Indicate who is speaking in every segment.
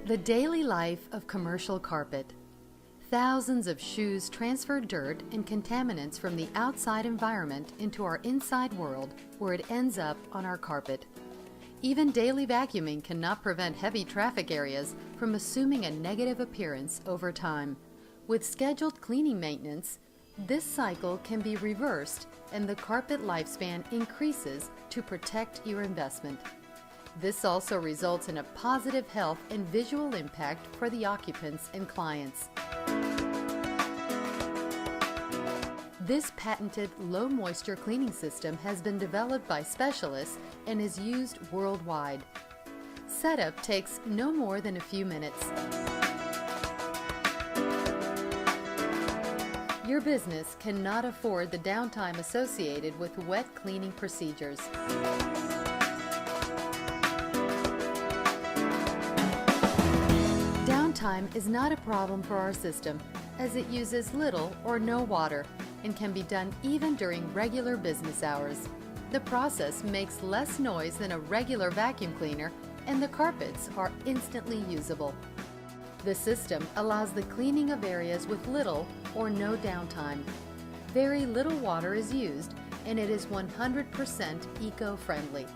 Speaker 1: The daily life of commercial carpet. Thousands of shoes transfer dirt and contaminants from the outside environment into our inside world, where it ends up on our carpet. Even daily vacuuming cannot prevent heavy traffic areas from assuming a negative appearance over time. With scheduled cleaning maintenance, this cycle can be reversed and the carpet lifespan increases to protect your investment. This also results in a positive health and visual impact for the occupants and clients. This patented low-moisture cleaning system has been developed by specialists and is used worldwide. Setup takes no more than a few minutes. Your business cannot afford the downtime associated with wet cleaning procedures. Downtime is not a problem for our system, as it uses little or no water and can be done even during regular business hours. The process makes less noise than a regular vacuum cleaner, and the carpets are instantly usable. The system allows the cleaning of areas with little or no downtime. Very little water is used, and it is 100% eco-friendly.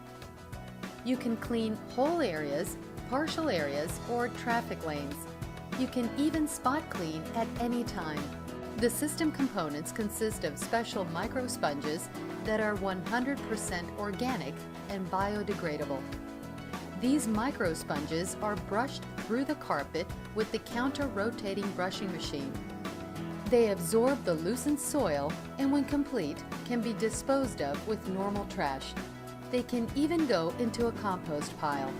Speaker 1: You can clean whole areas, partial areas, or traffic lanes. You can even spot clean at any time. The system components consist of special micro sponges that are 100% organic and biodegradable. These micro sponges are brushed through the carpet with the counter-rotating brushing machine. They absorb the loosened soil and, when complete, can be disposed of with normal trash. They can even go into a compost pile.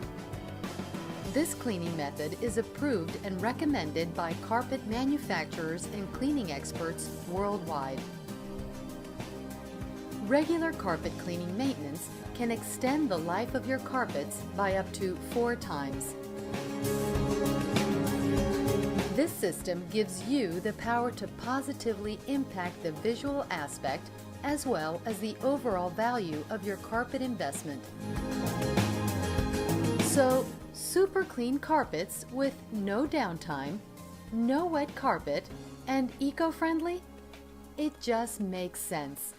Speaker 1: This cleaning method is approved and recommended by carpet manufacturers and cleaning experts worldwide. Regular carpet cleaning maintenance can extend the life of your carpets by up to 4 times. This system gives you the power to positively impact the visual aspect as well as the overall value of your carpet investment. So, super clean carpets with no downtime, no wet carpet, and eco-friendly? It just makes sense.